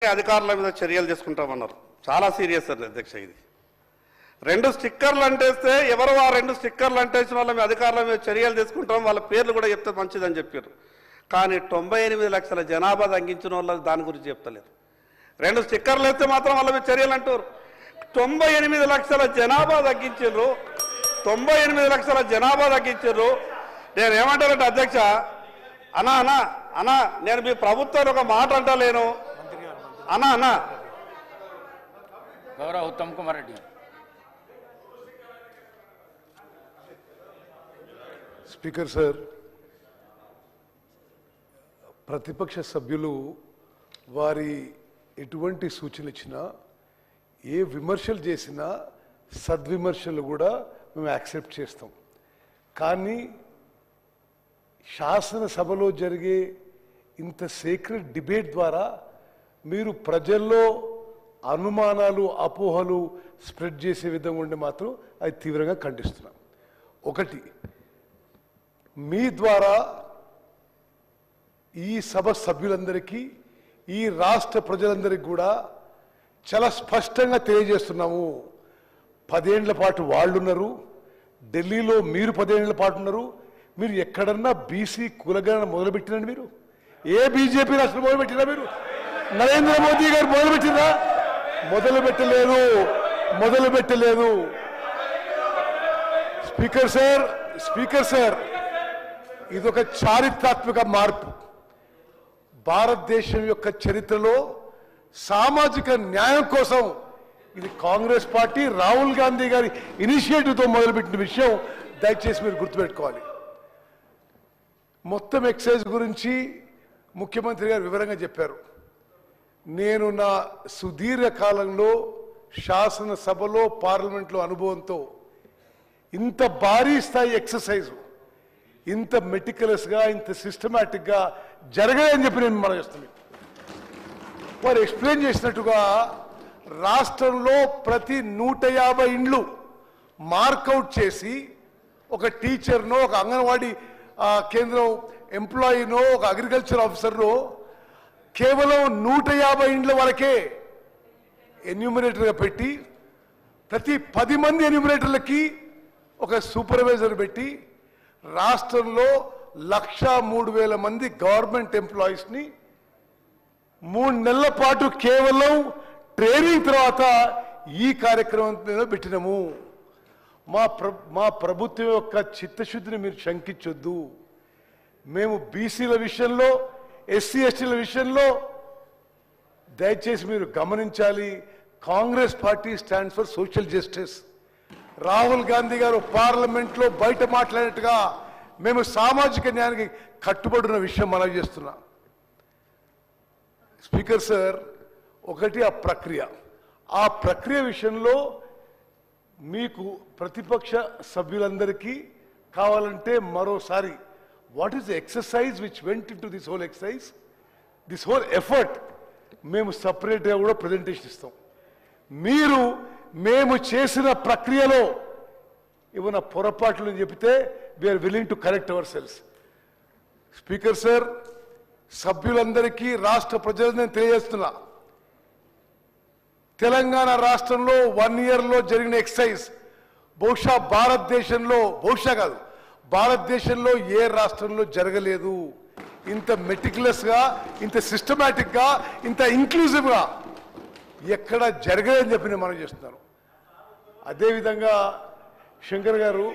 అధికారుల మీద చర్యలు తీసుకుంటామన్నారు. చాలా సీరియస్ అండి అధ్యక్ష. ఇది 2 స్టిక్కర్లు అంటేస్తే ఎవరు ఆ 2 స్టిక్కర్లు అంటేసిన వాళ్ళ మీద అధికారుల మీద చర్యలు తీసుకుంటాం, వాళ్ళ పేర్లు కూడా చెప్తే మంచిదని చెప్పారు. కానీ 98 లక్షల జనాభా తగ్గించిన వాళ్ళు దాని గురించి చెప్తలేరు. 2 స్టిక్కర్లు వేస్తే మాత్రం వాళ్ళ మీద చర్యలు అంటారు. 98 లక్షల జనాభా తగ్గించారు. 98 లక్షల జనాభా తగ్గించారు. నేను ఏమంటానంటే అధ్యక్ష, అన్నా అన్నా అన్నా నేను మీ ప్రభుత్వాన్ని ఒక మాట అంటలేను అన్నా అన్నా. గౌరవ ఉత్తమ్ కుమార్ రెడ్డి. స్పీకర్ సార్, ప్రతిపక్ష సభ్యులు వారి ఎటువంటి సూచనలు ఇచ్చినా, ఏ విమర్శలు చేసినా సద్విమర్శలు కూడా మేము యాక్సెప్ట్ చేస్తాం. కానీ శాసనసభలో జరిగే ఇంత సీక్రెట్ డిబేట్ ద్వారా మీరు ప్రజల్లో అనుమానాలు, అపోహలు స్ప్రెడ్ చేసే విధంగా ఉండి మాత్రం అది తీవ్రంగా ఖండిస్తున్నాం. ఒకటి, మీ ద్వారా ఈ సభ సభ్యులందరికీ, ఈ రాష్ట్ర ప్రజలందరికీ కూడా చాలా స్పష్టంగా తెలియజేస్తున్నాము. 10 ఏళ్ల పాటు వాళ్ళున్నారు, ఢిల్లీలో మీరు 10 ఏళ్ల పాటు ఉన్నారు. మీరు ఎక్కడన్నా బీసీ కులగణన మొదలుపెట్టినండి? మీరు ఏ బీజేపీ రాష్ట్రం మొదలుపెట్టినా? మీరు నరేంద్ర మోదీ గారు మొదలుపెట్టినా? మొదలుపెట్టలేదు. స్పీకర్ సార్, ఇదొక చారిత్రాత్మక మార్పు. భారతదేశం యొక్క చరిత్రలో సామాజిక న్యాయం కోసం ఇది కాంగ్రెస్ పార్టీ రాహుల్ గాంధీ గారి ఇనిషియేటివ్తో మొదలుపెట్టిన విషయం దయచేసి మీరు గుర్తుపెట్టుకోవాలి. మొత్తం ఎక్సైజ్ గురించి ముఖ్యమంత్రి గారు వివరంగా చెప్పారు. నేను నా సుదీర్ఘ కాలంలో శాసనసభలో, పార్లమెంట్లో అనుభవంతో ఇంత భారీ స్థాయి ఎక్సర్సైజ్ ఇంత మెటికులస్గా, ఇంత సిస్టమేటిక్గా జరగదని చెప్పి నేను మనం చేస్తున్నాను. వారు ఎక్స్ప్లెయిన్ చేసినట్టుగా రాష్ట్రంలో ప్రతి 150 ఇండ్లు మార్కౌట్ చేసి ఒక టీచర్నో, ఒక అంగన్వాడీ కేంద్రం ఎంప్లాయీనో, ఒక అగ్రికల్చర్ ఆఫీసర్నో కేవలం 150 ఇండ్ల వరకే ఎన్యూమినేటర్గా పెట్టి, ప్రతి 10 మంది ఎన్యూమినేటర్లకి ఒక సూపర్వైజర్ పెట్టి రాష్ట్రంలో 1,03,000 మంది గవర్నమెంట్ ఎంప్లాయీస్ని 3 నెలల పాటు కేవలం ట్రైనింగ్ తర్వాత ఈ కార్యక్రమం పెట్టినాము. మా ప్రభుత్వం యొక్క చిత్తశుద్ధిని మీరు శంకించొద్దు. మేము బీసీల విషయంలో, ఎస్సీ ఎస్టీల విషయంలో దయచేసి మీరు గమనించాలి. Congress party stands for social justice. Rahul Gandhi గారు పార్లమెంట్లో బయట మాట్లాడినట్టుగా మేము సామాజిక న్యాయానికి కట్టుబడిన విషయం మనం చేస్తున్నాం. స్పీకర్ సార్, ఒకటి ఆ ప్రక్రియ విషయంలో మీకు ప్రతిపక్ష సభ్యులందరికీ కావాలంటే మరోసారి what is the exercise which went in to this whole exercise, this whole effort మేము సపరేట్గా కూడా ప్రజెంటేషన్ ఇస్తాం. మీరు మేము చేసిన ప్రక్రియలో ఏమైనా పొరపాట్లు చెబితే we are willing to correct ourselves. Speaker sir, సభ్యులందరికీ, రాష్ట్ర ప్రజలు నేను తెలియజేస్తున్నా, తెలంగాణ రాష్ట్రంలో 1 ఇయర్లో జరిగిన ఎక్సైజ్ బహుశా భారతదేశంలో ఏ రాష్ట్రంలో జరగలేదు. ఇంత మెటికులస్గా, ఇంత సిస్టమేటిక్గా, ఇంత ఇంక్లూజివ్గా ఎక్కడ జరగలేదని చెప్పి నేను మనం చేస్తున్నాను. అదేవిధంగా శంకర్ గారు,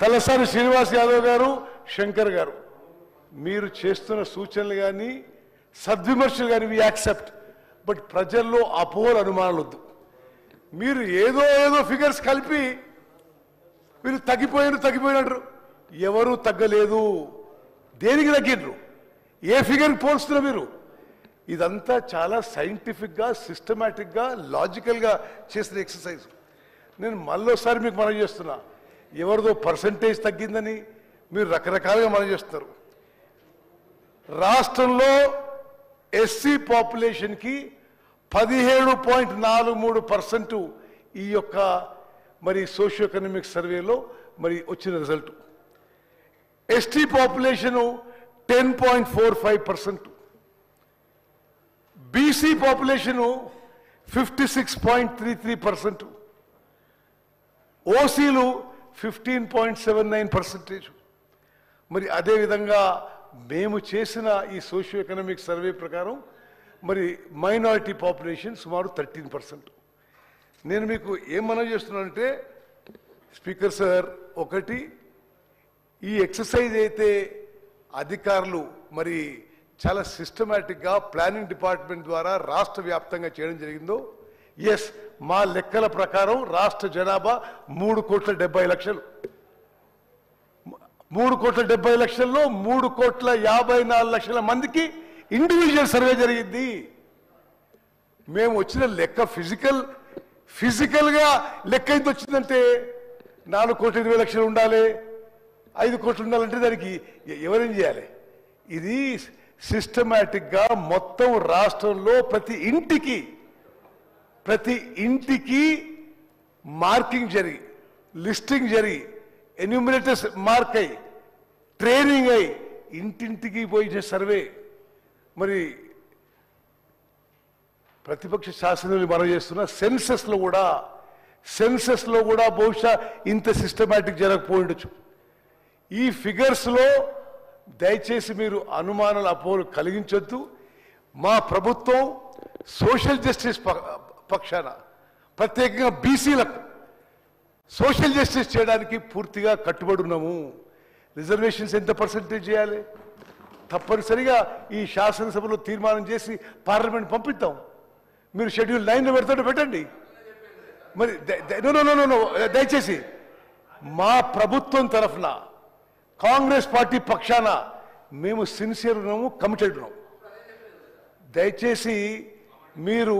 తలసాని శ్రీనివాస్ యాదవ్ గారు, శంకర్ గారు, మీరు చేస్తున్న సూచనలు కానీ సద్విమర్శలు కానీ వి యాక్సెప్ట్. బట్ ప్రజల్లో అపోహలు, అనుమానాలు వద్దు. మీరు ఏదో ఫిగర్స్ కలిపి మీరు తగ్గిపోయినట్టు. ఎవరు తగ్గలేదు. దేనికి తగ్గినరు? ఏ ఫిగర్కి పోల్స్తున్నారు మీరు? ఇదంతా చాలా సైంటిఫిక్గా, సిస్టమేటిక్గా, లాజికల్గా చేసిన ఎక్సర్సైజ్. నేను మళ్ళోసారి మీకు మనం చేస్తున్నా, ఎవరిదో పర్సంటేజ్ తగ్గిందని మీరు రకరకాలుగా మనం చేస్తున్నారు. రాష్ట్రంలో ఎస్సీ పాపులేషన్కి 17.43% ఈ యొక్క మరి సోషియో ఎకనామిక్ సర్వేలో మరి వచ్చిన result. ST population 10.45%. BC population 56.33%. ఓసీలు 15.79%. మరి అదేవిధంగా మేము చేసిన ఈ సోషియో ఎకనామిక్ సర్వే ప్రకారం మరి మైనారిటీ పాపులేషన్ సుమారు 13%. నేను మీకు ఏం మనవి చేస్తున్నానంటే స్పీకర్ సార్, ఒకటి ఈ ఎక్సర్సైజ్ అయితే అధికారులు మరి చాలా సిస్టమేటిక్గా ప్లానింగ్ డిపార్ట్మెంట్ ద్వారా రాష్ట్ర వ్యాప్తంగా చేయడం జరిగిందో, ఎస్, మా లెక్కల ప్రకారం రాష్ట్ర జనాభా 3,70,00,000. 3,70,00,000లో 3,54,00,000 మందికి ఇండివిజువల్ సర్వే జరిగింది. మేము వచ్చిన లెక్క ఫిజికల్గా లెక్క ఎంత వచ్చిందంటే 4,20,00,000 ఉండాలి, 5 కోట్లు ఉండాలంటే దానికి ఎవరేం చేయాలి? ఇది సిస్టమేటిక్గా మొత్తం రాష్ట్రంలో ప్రతి ఇంటికి మార్కింగ్ జరిగి, లిస్టింగ్ జరిగి, ఎన్యూమినేటర్స్ మార్క్ అయ్యి, ట్రైనింగ్ అయ్యి, ఇంటింటికి పోయిన సర్వే. మరి ప్రతిపక్ష శాసనసభ్యులు మనం చేస్తున్న సెన్సస్లో కూడా బహుశా ఇంత సిస్టమేటిక్ జరగకపోయిండొచ్చు. ఈ ఫిగర్స్లో దయచేసి మీరు అనుమానాలు, అపోహలు కలిగించొద్దు. మా ప్రభుత్వం సోషల్ జస్టిస్ పక్షాన, ప్రత్యేకంగా బీసీలకు సోషల్ జస్టిస్ చేయడానికి పూర్తిగా కట్టుబడి ఉన్నాము. రిజర్వేషన్స్ ఎంత పర్సెంటేజ్ చేయాలి? తప్పనిసరిగా ఈ శాసనసభలో తీర్మానం చేసి పార్లమెంట్ పంపిద్దాం. మీరు షెడ్యూల్ 9లో పెడతాడు, పెట్టండి. మరి దయచేసి మా ప్రభుత్వం తరఫున కాంగ్రెస్ పార్టీ పక్షాన మేము సిన్సియర్ ఉన్నాము, కమిటెడ్ ఉన్నాము. దయచేసి మీరు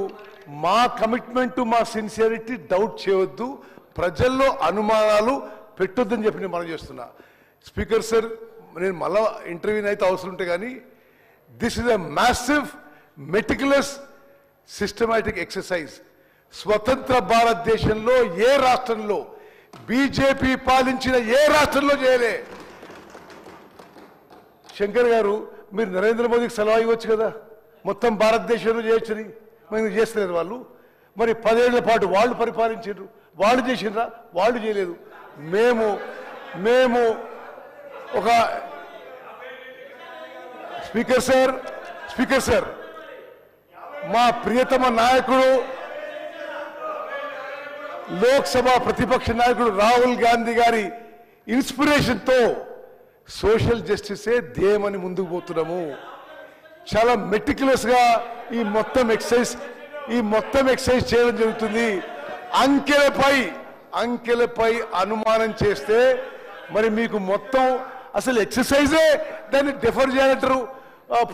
మా కమిట్మెంట్, మా సిన్సియరిటీ డౌట్ చేయవద్దు, ప్రజల్లో అనుమానాలు పెట్టొద్దని చెప్పి నేను మనం చేస్తున్నా. స్పీకర్ సార్, నేను మళ్ళా ఇంటర్వ్యూని అయితే అవసరం ఉంటే కానీ this is a massive meticulous systematic exercise. స్వతంత్ర భారతదేశంలో ఏ రాష్ట్రంలో, బీజేపీ పాలించిన ఏ రాష్ట్రంలో చేయలే. శంకర్ గారు, మీరు నరేంద్ర మోదీకి సలహా ఇవ్వచ్చు కదా, మొత్తం భారతదేశంలో చేయొచ్చని. మరి చేస్తలేరు వాళ్ళు. మరి 10 ఏళ్ల పాటు వాళ్ళు పరిపాలించారు, వాళ్ళు చేసినరా? వాళ్ళు చేయలేదు. మేము ఒక స్పీకర్ సార్, మా ప్రియతమ నాయకుడు, లోక్సభ ప్రతిపక్ష నాయకుడు రాహుల్ గాంధీ గారి ఇన్స్పిరేషన్తో సోషల్ జస్టిసే ధ్యేయమని ముందుకు పోతున్నాము. చాలా మెటిక్యులస్ గా ఈ మొత్తం ఎక్సైజ్ చేయడం జరుగుతుంది. అంకెలపై అనుమానం చేస్తే మరి మీకు మొత్తం అసలు ఎక్సర్సైజే దాన్ని డెఫర్ చేయాలంటారు,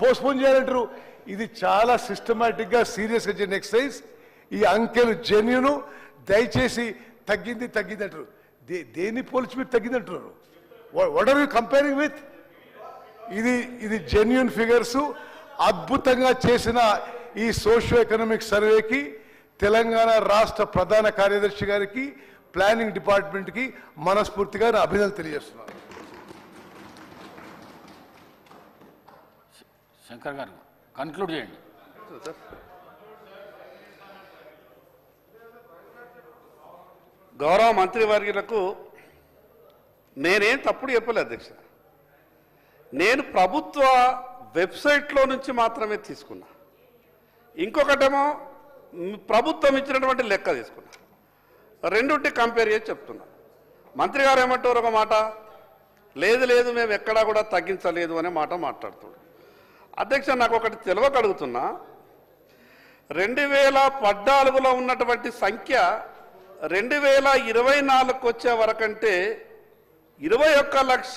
పోస్ట్పోన్ చేయాలంటారు. ఇది చాలా సిస్టమేటిక్ గా సీరియస్ గా జరిగిన ఎక్సర్సైజ్. ఈ అంకెలు జెన్యూన్. దయచేసి తగ్గింది అంటారు. దేన్ని పోల్చి మీరు తగ్గింది అంటున్నారు? What are you comparing with? ఇది జెన్యూన్ ఫిగర్స్. అద్భుతంగా చేసిన ఈ సోషియో ఎకనామిక్ సర్వేకి తెలంగాణ రాష్ట్ర ప్రధాన కార్యదర్శి గారికి, ప్లానింగ్ డిపార్ట్మెంట్ కి మనస్ఫూర్తిగా అభినందనలు తెలియజేస్తున్నాను. శంకర్ గారు కన్క్లూడ్ చేయండి. గౌరవ మంత్రివర్యులకు నేనేం తప్పుడు చెప్పలేదు అధ్యక్ష. నేను ప్రభుత్వ వెబ్సైట్లో నుంచి మాత్రమే తీసుకున్నా. ఇంకొకటేమో ప్రభుత్వం ఇచ్చినటువంటి లెక్క తీసుకున్నా. రెండుంటి కంపేర్ చేసి చెప్తున్నా. మంత్రి గారు ఏమంటారు? ఒక మాట, లేదు మేము ఎక్కడా కూడా తగ్గించలేదు అనే మాట మాట్లాడుతున్నాడు. అధ్యక్ష, నాకు ఒకటి తెలియకడుగుతున్నా. 2014లో ఉన్నటువంటి సంఖ్య 2024కు వచ్చే వరకంటే 21 లక్ష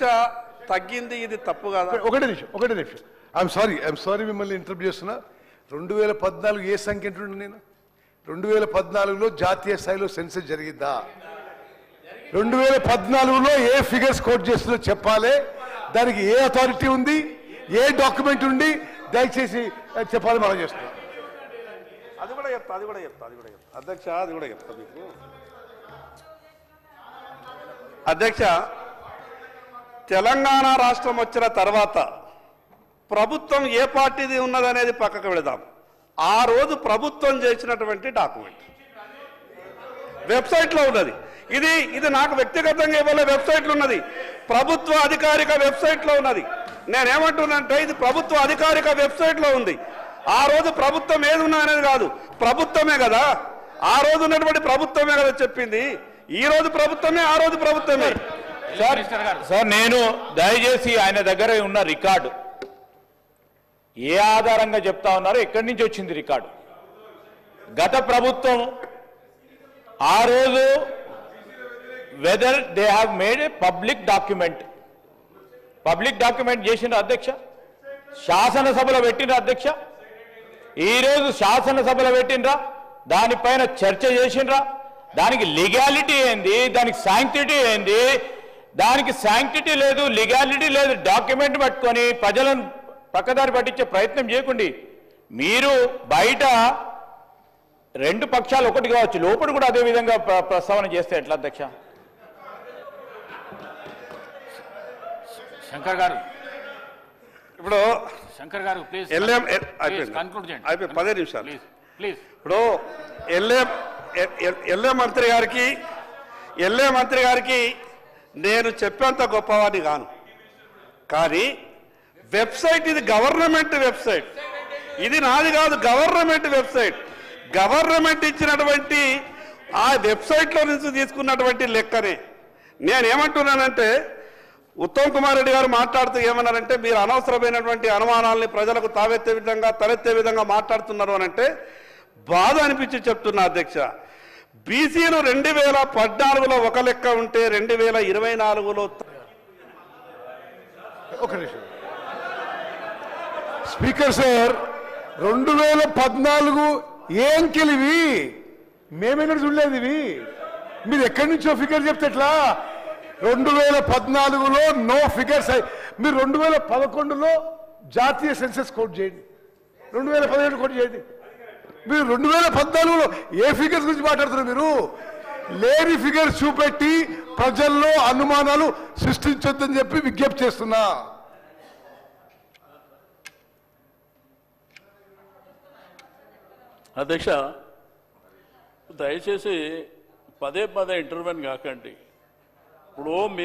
తగ్గింది. ఇది తప్పు కాదా? ఒకటే నిమిషం. ఐఎమ్ సారీ మిమ్మల్ని ఇంటరప్ట్ చేస్తున్నా. 2014 ఏ సంఖ్య అంటుండే నేను? 2014లో జాతీయ స్థాయిలో సెన్సస్ జరిగిందా? 2014లో ఏ ఫిగర్స్ కోట్ చేస్తుందో చెప్పాలి. దానికి ఏ అథారిటీ ఉంది, ఏ డాక్యుమెంట్ ఉంది, దయచేసి చెప్పాలి. మనం చేస్తున్నాం. అది కూడా చెప్తా అధ్యక్ష, అది కూడా చెప్తా మీకు. అధ్యక్ష, తెలంగాణ రాష్ట్రం వచ్చిన తర్వాత ప్రభుత్వం ఏ పార్టీది ఉన్నదనేది పక్కకు పెడదాం. ఆ రోజు ప్రభుత్వం చేసినటువంటి డాక్యుమెంట్ వెబ్సైట్లో ఉన్నది. ఇది నాకు వ్యక్తిగతంగా ఇవ్వలే, వెబ్సైట్లో ఉన్నది, ప్రభుత్వ అధికారిక వెబ్సైట్లో ఉన్నది. నేనేమంటున్నానంటే ఇది ప్రభుత్వ అధికారిక వెబ్సైట్లో ఉంది. ఆ రోజు ప్రభుత్వం ఏది ఉన్నా అనేది కాదు, ప్రభుత్వమే కదా, ఆ రోజు ఉన్నటువంటి ప్రభుత్వమే కదా చెప్పింది. ఈ రోజు ప్రభుత్వమే, ఆ రోజు ప్రభుత్వమే. సార్ నేను దయచేసి ఆయన దగ్గర ఉన్న రికార్డు ఏ ఆధారంగా చెప్తా ఉన్నారో, ఎక్కడి నుంచి వచ్చింది రికార్డు? గత ప్రభుత్వం ఆ రోజు whether they have made A public document చేసిన అధ్యక్ష, శాసనసభలో పెట్టిన అధ్యక్ష, ఈరోజు శాసనసభలో పెట్టినరా, దానిపైన చర్చ చేసినరా, దానికి లీగాలిటీ ఏంది, దానికి శాంక్టిటీ ఏంది? దానికి శాంక్టిటీ లేదు, లీగాలిటీ లేదు. డాక్యుమెంట్ పట్టుకొని ప్రజలను పక్కదారి పట్టించే ప్రయత్నం చేయకండి. మీరు బయట రెండు పక్షాలు ఒకటి కావచ్చు, లోపల కూడా అదే విధంగా ప్రస్తావన చేస్తే ఎట్లా అధ్యక్ష? శంకర్ గారు, ఇప్పుడు శంకర్ గారు ప్లీజ్ కన్క్లూడ్ చేయండి. అయిపోయింది 10 నిమిషాలు. ప్లీజ్. ఇప్పుడు ఎల్ఏ మంత్రి గారికి నేను చెప్పేంత గొప్పవాడిని కాను, కానీ వెబ్సైట్ ఇది గవర్నమెంట్ వెబ్సైట్, ఇది నాది కాదు, గవర్నమెంట్ వెబ్సైట్. గవర్నమెంట్ ఇచ్చినటువంటి ఆ వెబ్సైట్లో నుంచి తీసుకున్నటువంటి లెక్కనే. నేనేమంటున్నానంటే ఉత్తమ్ కుమార్ రెడ్డి గారు మాట్లాడుతూ ఏమన్నారంటే మీరు అనవసరమైనటువంటి అనుమానాలని ప్రజలకు తలెత్తే విధంగా మాట్లాడుతున్నారు అని అంటే బాధ అనిపించి చెప్తున్నా అధ్యక్ష. బీసీలు 2014లో ఒక లెక్క ఉంటే 2024లో ఒక నిమిషం స్పీకర్ సార్, 2014 ఏ అంకెలు ఇవి? మేమెక్కడ చూడలేదు ఇవి. మీరు ఎక్కడి నుంచో ఫిగర్ చెప్తే ఎట్లా? 2014లో నో ఫిగర్స్. మీరు 2011లో జాతీయ సెన్సెస్ కోట్ చేయండి, 2017 కోట్ చేయండి. మీరు 2014లో ఏ ఫిగర్స్ గురించి మాట్లాడుతున్నారు? మీరు లేని ఫిగర్స్ చూపెట్టి ప్రజల్లో అనుమానాలు సృష్టించొద్దని చెప్పి విజ్ఞప్తి చేస్తున్నా. అధ్యక్ష, దయచేసి పదే ఇంటర్వ్యూని కాకండి. ఇప్పుడు మీరు